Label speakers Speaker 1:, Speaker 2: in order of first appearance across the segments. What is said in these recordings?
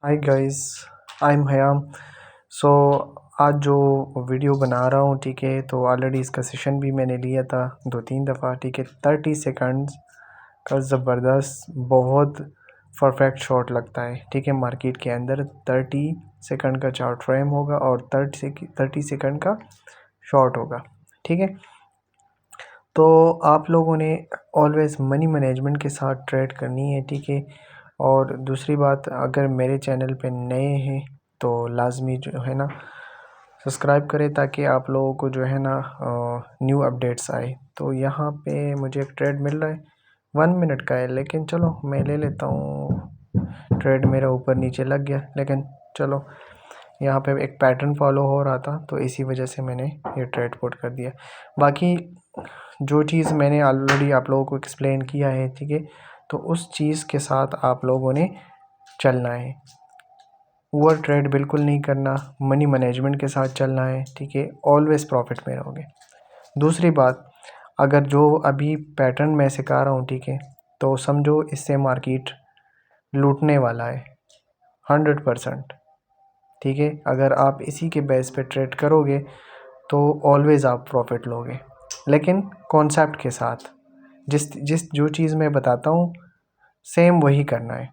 Speaker 1: Hi guys, I am हयाम। सो आज जो video बना रहा हूँ, ठीक है, तो ऑलरेडी इसका सेशन भी मैंने लिया था 2-3 दफ़ा, ठीक है। 30 सेकंड्स का ज़बरदस्त बहुत परफेक्ट शॉट लगता है, ठीक है। मार्केट के अंदर 30 सेकंड का चार्ट फ्रेम होगा और 30 सेकंड का शॉट होगा, ठीक है। तो आप लोगों ने ऑलवेज़ मनी मैनेजमेंट के साथ ट्रेड करनी है, ठीक है। और दूसरी बात, अगर मेरे चैनल पे नए हैं तो लाजमी जो है ना सब्सक्राइब करें, ताकि आप लोगों को जो है ना न्यू अपडेट्स आए। तो यहाँ पे मुझे एक ट्रेड मिल रहा है, 1 मिनट का है, लेकिन चलो मैं ले लेता हूँ। ट्रेड मेरा ऊपर नीचे लग गया, लेकिन चलो यहाँ पे एक पैटर्न फॉलो हो रहा था, तो इसी वजह से मैंने ये ट्रेड पुट कर दिया। बाकी जो चीज़ मैंने ऑलरेडी आप लोगों को एक्सप्लेन किया है, ठीक है, तो उस चीज़ के साथ आप लोगों ने चलना है। ओवर ट्रेड बिल्कुल नहीं करना, मनी मैनेजमेंट के साथ चलना है, ठीक है। ऑलवेज़ प्रॉफिट में रहोगे। दूसरी बात, अगर जो अभी पैटर्न मैं सिखा रहा हूँ, ठीक है, तो समझो इससे मार्केट लूटने वाला है 100%, ठीक है। अगर आप इसी के बेस पे ट्रेड करोगे तो ऑलवेज़ आप प्रॉफिट लोगे, लेकिन कॉन्सेप्ट के साथ। जिस जिस जो चीज़ मैं बताता हूँ सेम वही करना है।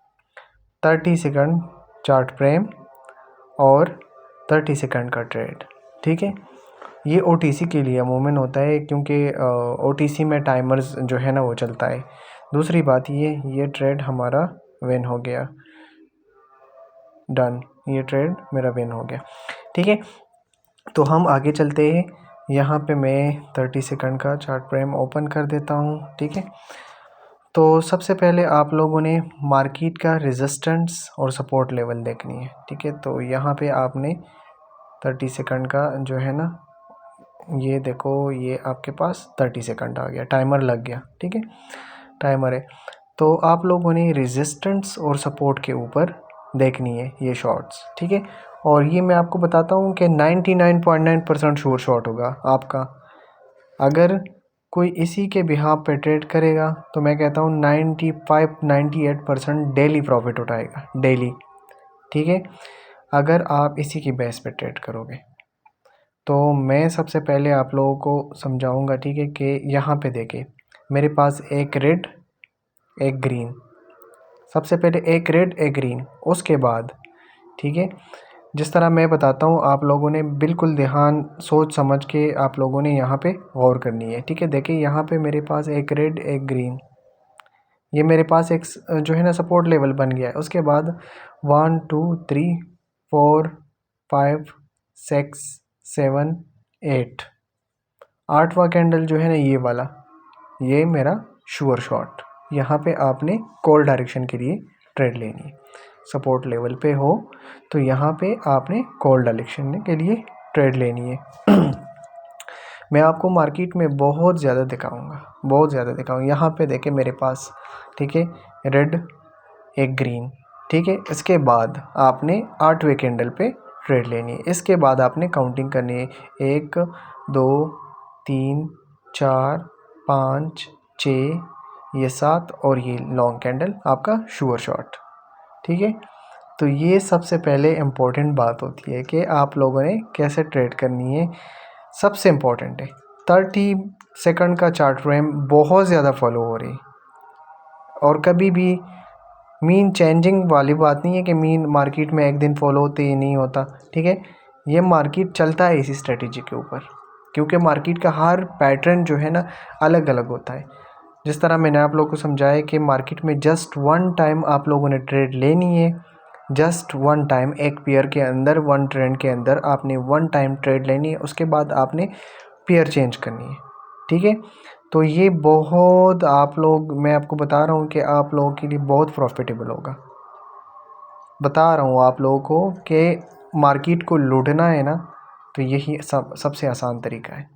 Speaker 1: 30 सेकंड चार्ट फ्रेम और 30 सेकंड का ट्रेड, ठीक है। ये ओटीसी के लिए अमूमन होता है, क्योंकि ओटीसी में टाइमर्स जो है ना वो चलता है। दूसरी बात, ये ट्रेड हमारा विन हो गया, डन। ये ट्रेड मेरा विन हो गया, ठीक है। तो हम आगे चलते हैं। यहाँ पे मैं 30 सेकंड का चार्ट फ्रेम ओपन कर देता हूँ, ठीक है। तो सबसे पहले आप लोगों ने मार्केट का रेजिस्टेंस और सपोर्ट लेवल देखनी है, ठीक है। तो यहाँ पे आपने 30 सेकंड का जो है ना, ये देखो, ये आपके पास 30 सेकंड आ गया, टाइमर लग गया, ठीक है, टाइमर है। तो आप लोगों ने रेजिस्टेंस और सपोर्ट के ऊपर देखनी है ये शॉट्स, ठीक है। और ये मैं आपको बताता हूँ कि 99.9% श्योर शॉट होगा आपका। अगर कोई इसी के बिहाफ पे ट्रेड करेगा तो मैं कहता हूँ 95-98% डेली प्रॉफिट उठाएगा, डेली, ठीक है, अगर आप इसी की बेस पे ट्रेड करोगे। तो मैं सबसे पहले आप लोगों को समझाऊंगा, ठीक है, कि यहाँ पे देखें, मेरे पास एक रेड एक ग्रीन, सबसे पहले एक रेड एक ग्रीन, उसके बाद, ठीक है, जिस तरह मैं बताता हूँ आप लोगों ने बिल्कुल ध्यान सोच समझ के आप लोगों ने यहाँ पे गौर करनी है, ठीक है। देखिए यहाँ पे मेरे पास एक रेड एक ग्रीन, ये मेरे पास एक जो है ना सपोर्ट लेवल बन गया है। उसके बाद 1 2 3 4 5 6 7 8, 8वां कैंडल जो है ना ये वाला, ये मेरा श्योर शॉट। यहाँ पे आपने कॉल डायरेक्शन के लिए ट्रेड लेनी है। सपोर्ट लेवल पे हो तो यहाँ पे आपने कॉल डायरेक्शन के लिए ट्रेड लेनी है। मैं आपको मार्केट में बहुत ज़्यादा दिखाऊंगा, बहुत ज़्यादा दिखाऊंगा। यहाँ पे देखें मेरे पास, ठीक है, रेड एक ग्रीन, ठीक है। इसके बाद आपने 8वें कैंडल पे ट्रेड लेनी है। इसके बाद आपने काउंटिंग करनी है, 1 2 3 4 5 6, ये 7 और ये लॉन्ग कैंडल आपका श्योर शॉट, ठीक है। तो ये सबसे पहले इम्पोर्टेंट बात होती है कि आप लोगों ने कैसे ट्रेड करनी है, सबसे इम्पोर्टेंट है। 30 सेकंड का चार्ट फ्रेम बहुत ज़्यादा फॉलो हो रही, और कभी भी मीन चेंजिंग वाली बात नहीं है कि मीन मार्केट में एक दिन फॉलो होते ही नहीं होता, ठीक है। ये मार्केट चलता है इसी स्ट्रेटजी के ऊपर, क्योंकि मार्केट का हर पैटर्न जो है ना अलग अलग होता है। जिस तरह मैंने आप लोगों को समझाया कि मार्केट में जस्ट वन टाइम आप लोगों ने ट्रेड लेनी है, जस्ट वन टाइम, एक पेयर के अंदर, वन ट्रेंड के अंदर आपने वन टाइम ट्रेड लेनी है। उसके बाद आपने पेयर चेंज करनी है, ठीक है। तो ये बहुत, आप लोग, मैं आपको बता रहा हूँ कि आप लोगों के लिए बहुत प्रॉफिटेबल होगा। बता रहा हूँ आप लोगों को कि मार्केट को लूटना है ना, तो यही सबसे आसान तरीका है।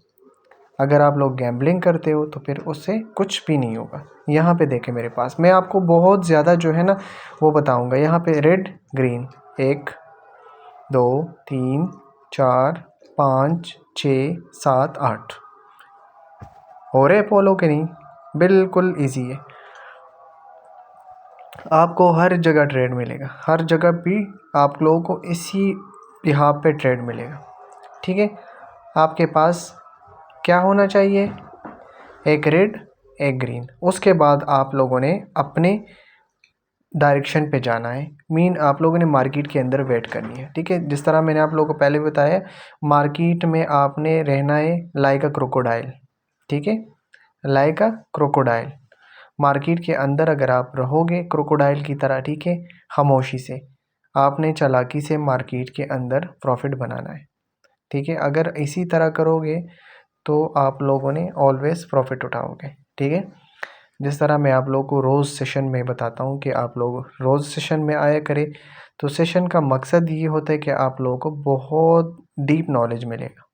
Speaker 1: अगर आप लोग गैम्बलिंग करते हो तो फिर उससे कुछ भी नहीं होगा। यहाँ पे देखें मेरे पास, मैं आपको बहुत ज़्यादा जो है ना वो बताऊँगा। यहाँ पे रेड ग्रीन 1 2 3 4 5 6 7 8 हो रहे फॉलो के नहीं, बिल्कुल इजी है। आपको हर जगह ट्रेड मिलेगा, हर जगह भी आप लोगों को इसी यहाँ पे ट्रेड मिलेगा। ठीक है, आपके पास क्या होना चाहिए, एक रेड एक ग्रीन। उसके बाद आप लोगों ने अपने डायरेक्शन पे जाना है, मीन आप लोगों ने मार्केट के अंदर वेट करनी है। ठीक है, जिस तरह मैंने आप लोगों को पहले बताया, मार्केट में आपने रहना है लाइक अ क्रोकोडाइल। ठीक है, लाइक अ क्रोकोडाइल, मार्केट के अंदर अगर आप रहोगे क्रोकोडाइल की तरह, ठीक है, खामोशी से, आपने चालाकी से मार्केट के अंदर प्रॉफिट बनाना है। ठीक है, अगर इसी तरह करोगे तो आप लोगों ने ऑलवेज प्रॉफिट उठाओगे। ठीक है, जिस तरह मैं आप लोगों को रोज़ सेशन में बताता हूँ कि आप लोग रोज़ सेशन में आया करें, तो सेशन का मकसद ये होता है कि आप लोगों को बहुत डीप नॉलेज मिलेगा।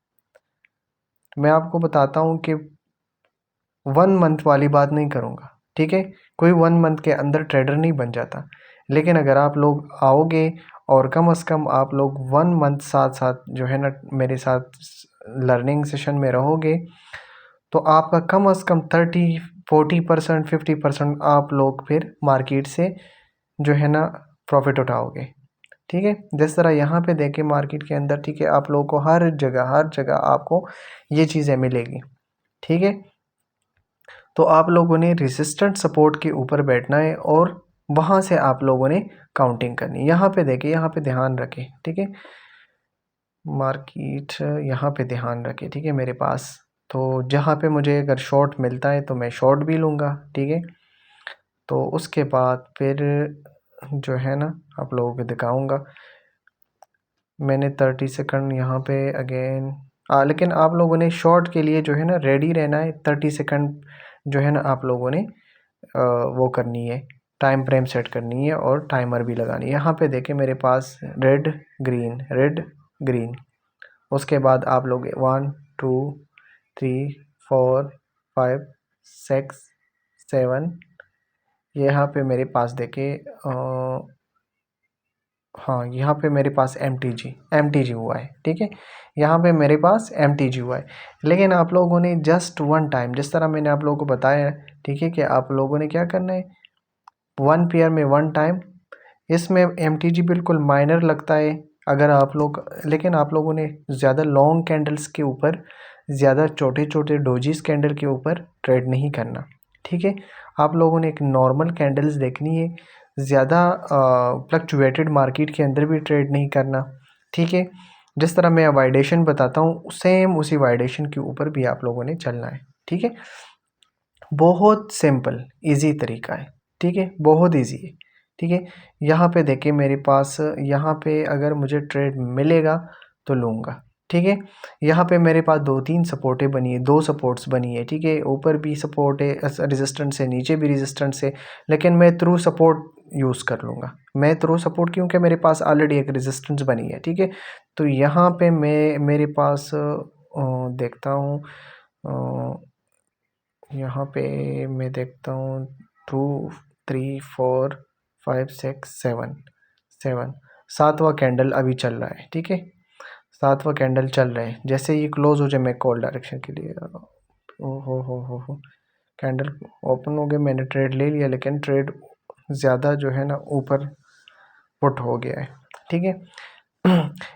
Speaker 1: मैं आपको बताता हूँ कि 1 मंथ वाली बात नहीं करूँगा। ठीक है, कोई 1 मंथ के अंदर ट्रेडर नहीं बन जाता, लेकिन अगर आप लोग आओगे और कम से कम आप लोग 1 मंथ साथ साथ जो है ना मेरे साथ लर्निंग सेशन में रहोगे, तो आपका कम से कम 30-40% 50% आप लोग फिर मार्केट से जो है ना प्रॉफिट उठाओगे। ठीक है, जिस तरह यहाँ पे देखें मार्केट के अंदर, ठीक है, आप लोगों को हर जगह आपको ये चीज़ें मिलेगी। ठीक है, तो आप लोगों ने रेजिस्टेंट सपोर्ट के ऊपर बैठना है और वहाँ से आप लोगों ने काउंटिंग करनी है। यहाँ पे देखिए, यहाँ पे ध्यान रखें। ठीक है, मार्केट यहाँ पे ध्यान रखें। ठीक है, मेरे पास तो जहाँ पे मुझे अगर शॉर्ट मिलता है तो मैं शॉर्ट भी लूँगा। ठीक है, तो उसके बाद फिर जो है ना आप लोगों को दिखाऊंगा। मैंने 30 सेकंड यहाँ पे अगेन, लेकिन आप लोगों ने शॉर्ट के लिए जो है ना रेडी रहना है। 30 सेकंड जो है ना आप लोगों ने वो करनी है, टाइम फ्रेम सेट करनी है और टाइमर भी लगानी है। यहाँ पे देखें मेरे पास रेड ग्रीन, उसके बाद आप लोग 1 2 3 4 5 6 7, यहाँ पे मेरे पास देखें हाँ, यहाँ पे मेरे पास एम टी जी हुआ है। ठीक है, यहाँ पे मेरे पास एम टी जी हुआ है, लेकिन आप लोगों ने जस्ट 1 टाइम, जिस तरह मैंने आप लोगों को बताया, ठीक है, कि आप लोगों ने क्या करना है, 1 पेयर में 1 टाइम। इसमें एम टी जी बिल्कुल माइनर लगता है अगर आप लोग, लेकिन आप लोगों ने ज़्यादा लॉन्ग कैंडल्स के ऊपर, ज़्यादा छोटे छोटे डोजीज कैंडल के ऊपर ट्रेड नहीं करना। ठीक है, आप लोगों ने एक नॉर्मल कैंडल्स देखनी है, ज़्यादा फ्लक्चुएटेड मार्केट के अंदर भी ट्रेड नहीं करना। ठीक है, जिस तरह मैं वाइडेशन बताता हूँ सेम उसी वाइडेशन के ऊपर भी आप लोगों ने चलना है। ठीक है, बहुत सिंपल इजी तरीका है। ठीक है, बहुत इजी है। ठीक है, यहाँ पे देखिए मेरे पास, यहाँ पे अगर मुझे ट्रेड मिलेगा तो लूँगा। ठीक है, यहाँ पे मेरे पास 2-3 सपोर्टें बनी है, 2 सपोर्ट्स बनी है। ठीक है, ऊपर भी सपोर्ट है रेजिस्टेंस है, नीचे भी रेजिस्टेंस है, लेकिन मैं थ्रू सपोर्ट यूज़ कर लूँगा। मैं थ्रू सपोर्ट क्योंकि मेरे पास ऑलरेडी एक रेजिस्टेंस बनी है। ठीक है, तो यहाँ पे मैं मेरे पास देखता हूँ, यहाँ पे मैं देखता हूँ 2 3 4 5 6 7 7, सातवां कैंडल अभी चल रहा है। ठीक है, सातवां कैंडल चल रहा है, जैसे ये क्लोज हो जाए मैं कॉल डायरेक्शन के लिए, ओ हो कैंडल ओपन हो गया, मैंने ट्रेड ले लिया, लेकिन ट्रेड ज़्यादा जो है ना ऊपर पुट हो गया है। ठीक है,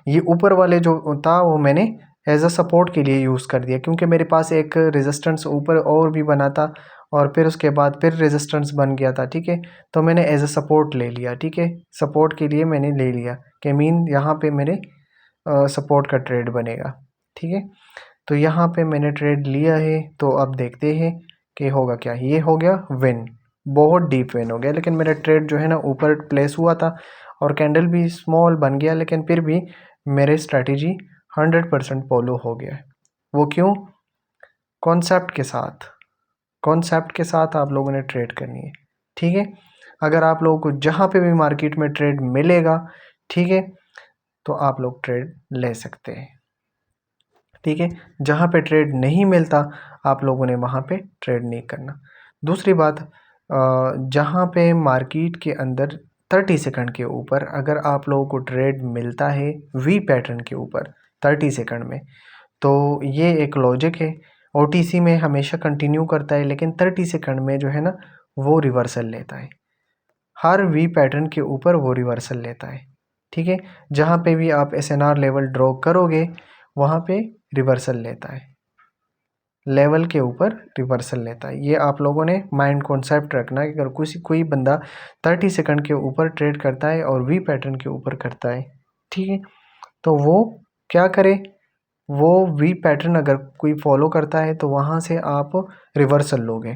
Speaker 1: ये ऊपर वाले जो था वो मैंने एज अ सपोर्ट के लिए यूज़ कर दिया, क्योंकि मेरे पास एक रेजिस्टेंस ऊपर और भी बना था और फिर उसके बाद फिर रेजिस्टेंस बन गया था। ठीक है, तो मैंने एज अ सपोर्ट ले लिया। ठीक है, सपोर्ट के लिए मैंने ले लिया कि मीन यहाँ पे मेरे सपोर्ट का ट्रेड बनेगा। ठीक है, तो यहाँ पे मैंने ट्रेड लिया है, तो अब देखते हैं कि होगा क्या। ये हो गया विन, बहुत डीप विन हो गया, लेकिन मेरा ट्रेड जो है ना ऊपर प्लेस हुआ था और कैंडल भी स्मॉल बन गया, लेकिन फिर भी मेरे स्ट्रैटेजी 100% फॉलो हो गया है। वो क्यों? कॉन्सेप्ट के साथ, कॉन्सेप्ट के साथ आप लोगों ने ट्रेड करनी है। ठीक है, अगर आप लोगों को जहाँ पे भी मार्केट में ट्रेड मिलेगा, ठीक है, तो आप लोग ट्रेड ले सकते हैं। ठीक है, जहाँ पे ट्रेड नहीं मिलता आप लोगों ने वहाँ पे ट्रेड नहीं करना। दूसरी बात, जहाँ पे मार्केट के अंदर 30 सेकंड के ऊपर अगर आप लोगों को ट्रेड मिलता है वी पैटर्न के ऊपर 30 सेकंड में, तो ये एक लॉजिक है। ओटीसी में हमेशा कंटिन्यू करता है, लेकिन 30 सेकंड में जो है ना वो रिवर्सल लेता है। हर वी पैटर्न के ऊपर वो रिवर्सल लेता है। ठीक है, जहाँ पे भी आप SNR लेवल ड्रॉ करोगे वहाँ पे रिवर्सल लेता है, लेवल के ऊपर रिवर्सल लेता है। ये आप लोगों ने माइंड कॉन्सेप्ट रखना है कि अगर कोई बंदा 30 सेकंड के ऊपर ट्रेड करता है और वी पैटर्न के ऊपर करता है, ठीक है, तो वो क्या करे, वो वी पैटर्न अगर कोई फॉलो करता है तो वहाँ से आप रिवर्सल लोगे।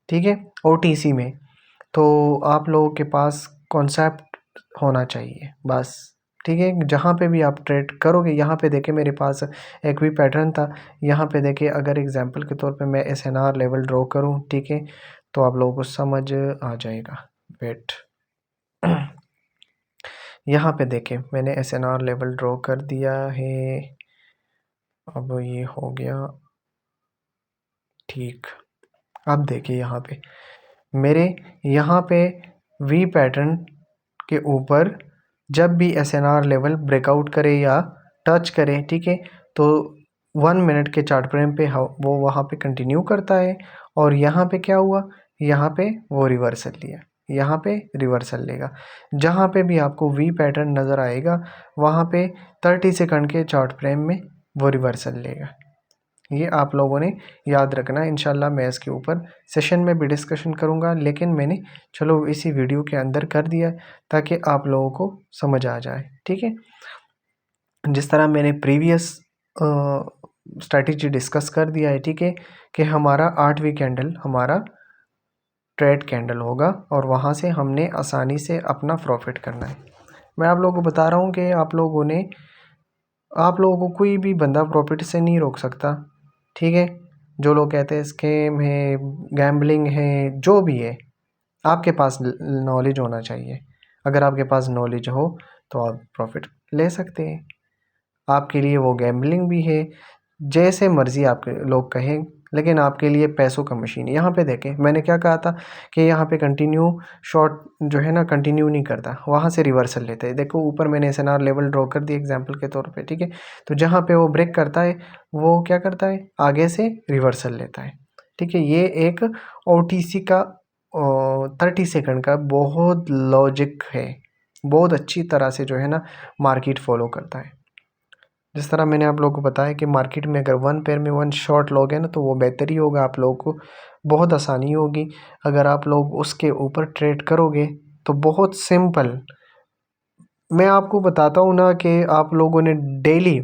Speaker 1: ठीक है, OTC में तो आप लोगों के पास कॉन्सेप्ट होना चाहिए बस। ठीक है, जहाँ पे भी आप ट्रेड करोगे, यहाँ पे देखे मेरे पास एक भी पैटर्न था, यहाँ पे देखे अगर एग्जांपल के तौर पे मैं SNR लेवल ड्रॉ करूँ, ठीक है, तो आप लोगों को समझ आ जाएगा। वेट यहाँ पे देखे मैंने SNR लेवल ड्रॉ कर दिया है, अब ये हो गया ठीक। अब देखिए यहाँ पे मेरे यहाँ पे वी पैटर्न के ऊपर जब भी SNR लेवल ब्रेकआउट करे या टच करे, ठीक है, तो 1 मिनट के चार्ट फ्रेम पे वो वहाँ पे कंटिन्यू करता है। और यहाँ पे क्या हुआ, यहाँ पे वो रिवर्सल लिया, यहाँ पे रिवर्सल लेगा। जहाँ पे भी आपको वी पैटर्न नज़र आएगा वहाँ पे 30 सेकंड के चार्ट फ्रेम में वो रिवर्सल लेगा। ये आप लोगों ने याद रखना है। इंशाल्लाह मैं इसके ऊपर सेशन में भी डिस्कशन करूँगा, लेकिन मैंने चलो इसी वीडियो के अंदर कर दिया ताकि आप लोगों को समझ आ जाए। ठीक है, जिस तरह मैंने प्रीवियस स्ट्रैटेजी डिस्कस कर दिया है, ठीक है, कि हमारा 8वीं कैंडल हमारा ट्रेड कैंडल होगा और वहाँ से हमने आसानी से अपना प्रॉफिट करना है। मैं आप लोगों को बता रहा हूँ कि आप लोगों को कोई भी बंदा प्रॉफिट से नहीं रोक सकता। ठीक है, जो लोग कहते हैं स्कैम है, गैम्बलिंग है, जो भी है, आपके पास नॉलेज होना चाहिए। अगर आपके पास नॉलेज हो तो आप प्रॉफिट ले सकते हैं। आपके लिए वो गैम्बलिंग भी है, जैसे मर्ज़ी आपके लोग कहें, लेकिन आपके लिए पैसों का मशीन है। यहाँ पे देखें मैंने क्या कहा था कि यहाँ पे कंटिन्यू शॉर्ट जो है ना कंटिन्यू नहीं करता, वहाँ से रिवर्सल लेते हैं। देखो ऊपर मैंने SNR लेवल ड्रॉ कर दिया एग्जांपल के तौर पे, ठीक है, तो जहाँ पे वो ब्रेक करता है वो क्या करता है, आगे से रिवर्सल लेता है। ठीक है, ये एक OTC का 30 सेकंड का बहुत लॉजिक है, बहुत अच्छी तरह से जो है ना मार्केट फॉलो करता है। जिस तरह मैंने आप लोगों को बताया कि मार्केट में अगर वन पेयर में वन शॉट लोगे ना तो वो बेहतर ही होगा, आप लोगों को बहुत आसानी होगी। अगर आप लोग उसके ऊपर ट्रेड करोगे तो बहुत सिंपल, मैं आपको बताता हूँ ना कि आप लोगों ने डेली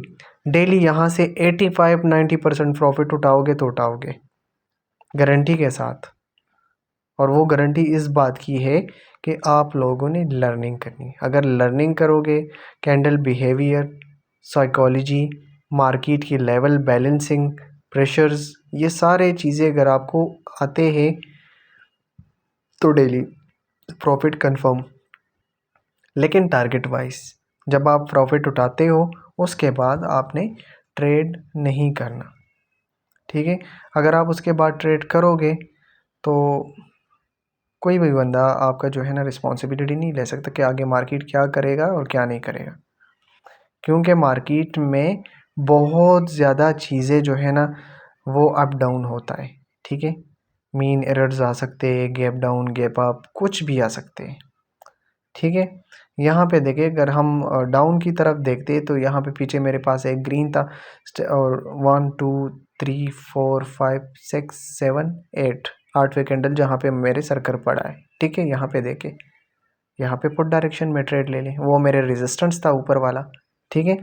Speaker 1: डेली यहाँ से 85-90% प्रॉफिट उठाओगे तो उठाओगे, गारंटी के साथ। और वो गारंटी इस बात की है कि आप लोगों ने लर्निंग करनी है। अगर लर्निंग करोगे, कैंडल बिहेवियर, साइकोलॉजी, मार्केट की लेवल बैलेंसिंग, प्रेशर्स, ये सारे चीज़ें अगर आपको आते हैं तो डेली प्रॉफिट कंफर्म। लेकिन टारगेट वाइज जब आप प्रॉफिट उठाते हो उसके बाद आपने ट्रेड नहीं करना। ठीक है, अगर आप उसके बाद ट्रेड करोगे तो कोई भी बंदा आपका जो है ना रिस्पॉन्सिबिलिटी नहीं ले सकता कि आगे मार्केट क्या करेगा और क्या नहीं करेगा, क्योंकि मार्केट में बहुत ज़्यादा चीज़ें जो है ना वो अप डाउन होता है। ठीक है, मीन एरर्स आ सकते हैं, गैप डाउन, गैप अप, कुछ भी आ सकते हैं। ठीक है, यहाँ पे देखिए अगर हम डाउन की तरफ देखते हैं तो यहाँ पे पीछे मेरे पास एक ग्रीन था और 1 2 3 4 5 6 7 8 8वें कैंडल जहाँ पे मेरे सर्कल पड़ा है। ठीक है, यहाँ पे देखे, यहाँ पे पुट डायरेक्शन में ट्रेड ले लें, वो मेरे रेजिस्टेंस था ऊपर वाला। ठीक है,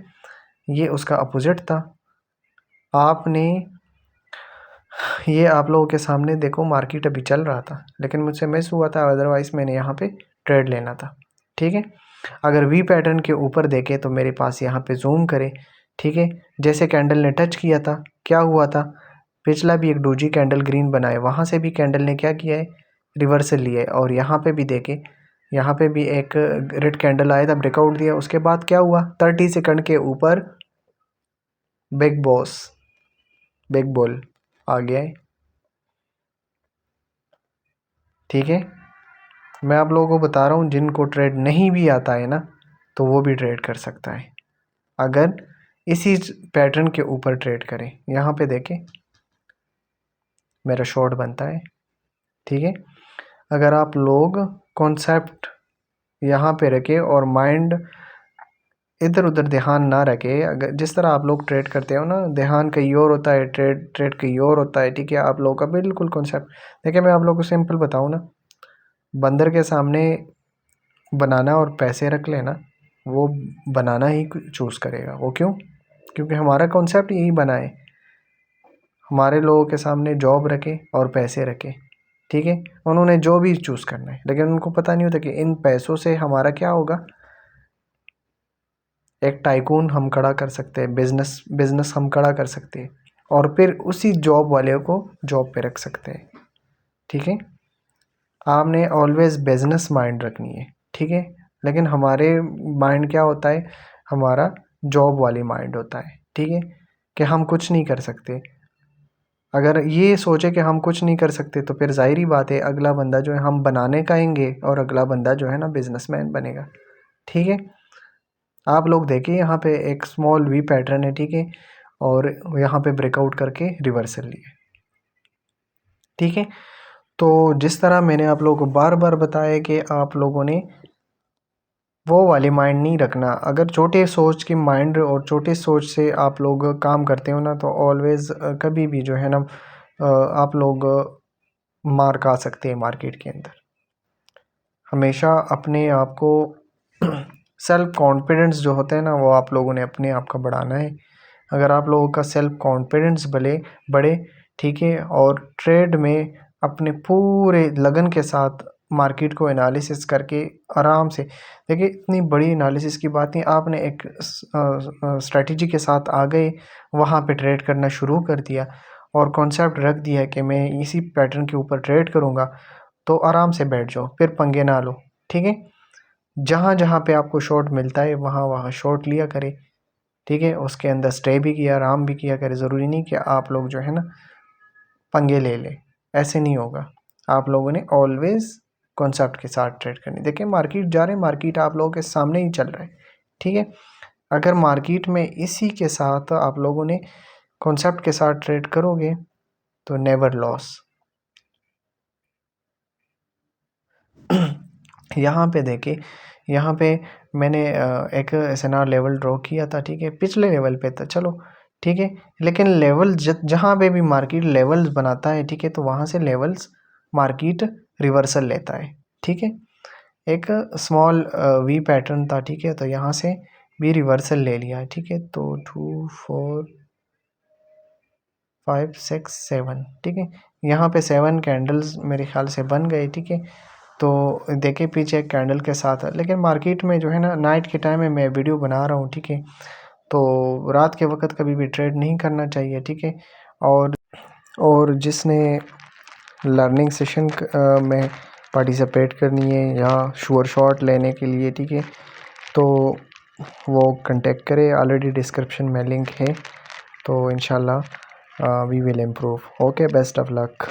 Speaker 1: ये उसका अपोजिट था। आपने ये आप लोगों के सामने देखो मार्केट अभी चल रहा था लेकिन मुझसे मिस हुआ था, अदरवाइज़ मैंने यहाँ पे ट्रेड लेना था। ठीक है, अगर वी पैटर्न के ऊपर देखें तो मेरे पास यहाँ पे जूम करें, ठीक है, जैसे कैंडल ने टच किया था क्या हुआ था, पिछला भी एक डोजी कैंडल ग्रीन बनाए, वहाँ से भी कैंडल ने क्या किया है, रिवर्सल लिया है। और यहाँ पे भी देखें, यहाँ पे भी एक रेड कैंडल आया था, ब्रेकआउट दिया, उसके बाद क्या हुआ, 30 सेकंड के ऊपर बिग बॉस बिग बुल आ गया है। ठीक है, मैं आप लोगों को बता रहा हूँ जिनको ट्रेड नहीं भी आता है ना तो वो भी ट्रेड कर सकता है अगर इसी पैटर्न के ऊपर ट्रेड करें। यहाँ पे देखें मेरा शॉर्ट बनता है। ठीक है, अगर आप लोग कॉन्सेप्ट यहाँ पे रखे और माइंड इधर उधर ध्यान ना रखे। अगर जिस तरह आप लोग ट्रेड करते हो ना, ध्यान कहीं और होता है, ट्रेड कहीं और होता है, ठीक है। आप लोगों का बिल्कुल कॉन्सेप्ट देखिए, मैं आप लोगों को सिंपल बताऊँ ना, बंदर के सामने बनाना और पैसे रख लेना, वो बनाना ही चूज़ करेगा। वो क्यों? क्योंकि हमारा कॉन्सेप्ट यही बना है। हमारे लोगों के सामने जॉब रखे और पैसे रखे, ठीक है। उन्होंने जो भी चूज़ करना है, लेकिन उनको पता नहीं होता कि इन पैसों से हमारा क्या होगा। एक टाइकून हम खड़ा कर सकते हैं, बिजनेस हम खड़ा कर सकते हैं, और फिर उसी जॉब वाले को जॉब पे रख सकते हैं, ठीक है। आपने ऑलवेज बिजनेस माइंड रखनी है, ठीक है। लेकिन हमारे माइंड क्या होता है, हमारा जॉब वाली माइंड होता है, ठीक है, कि हम कुछ नहीं कर सकते। अगर ये सोचे कि हम कुछ नहीं कर सकते, तो फिर जाहिर ही बात है अगला बंदा जो है हम बनाने का आएंगे, और अगला बंदा जो है ना बिजनेसमैन बनेगा, ठीक है। आप लोग देखिए, यहाँ पे एक स्मॉल वी पैटर्न है, ठीक है, और यहाँ पे ब्रेकआउट करके रिवर्सल लिए, ठीक है। तो जिस तरह मैंने आप लोगों को बार बार बताया कि आप लोगों ने वो वाली माइंड नहीं रखना। अगर छोटे सोच की माइंड और छोटे सोच से आप लोग काम करते हो ना, तो ऑलवेज कभी भी जो है ना आप लोग मार खा सकते हैं मार्केट के अंदर। हमेशा अपने आप को सेल्फ कॉन्फिडेंस जो होता है ना, वो आप लोगों ने अपने आप का बढ़ाना है। अगर आप लोगों का सेल्फ कॉन्फिडेंस बढ़े, ठीक है, और ट्रेड में अपने पूरे लगन के साथ मार्केट को एनालिसिस करके आराम से देखिए, इतनी बड़ी एनालिसिस की बात नहीं, आपने एक स्ट्रेटजी के साथ आ गए, वहाँ पे ट्रेड करना शुरू कर दिया और कॉन्सेप्ट रख दिया कि मैं इसी पैटर्न के ऊपर ट्रेड करूँगा, तो आराम से बैठ जाओ, फिर पंगे ना लो, ठीक है। जहाँ जहाँ पे आपको शॉर्ट मिलता है वहाँ वहाँ शॉर्ट लिया करे, ठीक है। उसके अंदर स्टे भी किया, आराम भी किया करे। ज़रूरी नहीं कि आप लोग जो है ना पंगे ले लें, ऐसे नहीं होगा। आप लोगों ने ऑलवेज कॉन्सेप्ट के साथ ट्रेड करनी। देखिए, मार्केट जा रहे हैं, मार्केट आप लोगों के सामने ही चल रहा है, ठीक है। अगर मार्केट में इसी के साथ आप लोगों ने कॉन्सेप्ट के साथ ट्रेड करोगे तो नेवर लॉस। यहाँ पे देखिए, यहाँ पे मैंने एक एसएनआर लेवल ड्रॉ किया था, ठीक है, पिछले लेवल पे था, चलो ठीक है। लेकिन लेवल जहाँ पे भी मार्केट लेवल्स बनाता है, ठीक है, तो वहाँ से लेवल्स मार्केट रिवर्सल लेता है, ठीक है। एक स्मॉल वी पैटर्न था, ठीक है, तो यहाँ से भी रिवर्सल ले लिया है, ठीक है। तो 2 4 5 6 7, ठीक है। यहाँ पे 7 कैंडल्स मेरे ख्याल से बन गए, ठीक है। तो देखिए, पीछे एक कैंडल के साथ है, लेकिन मार्केट में जो है ना नाइट के टाइम में मैं वीडियो बना रहा हूँ, ठीक है। तो रात के वक्त कभी भी ट्रेड नहीं करना चाहिए, ठीक है। और जिसने लर्निंग सेशन में पार्टिसिपेट करनी है या श्योर शॉट लेने के लिए, ठीक है, तो वो कांटेक्ट करे, ऑलरेडी डिस्क्रिप्शन में लिंक है। तो इंशाल्लाह we will improve. Okay, best of luck.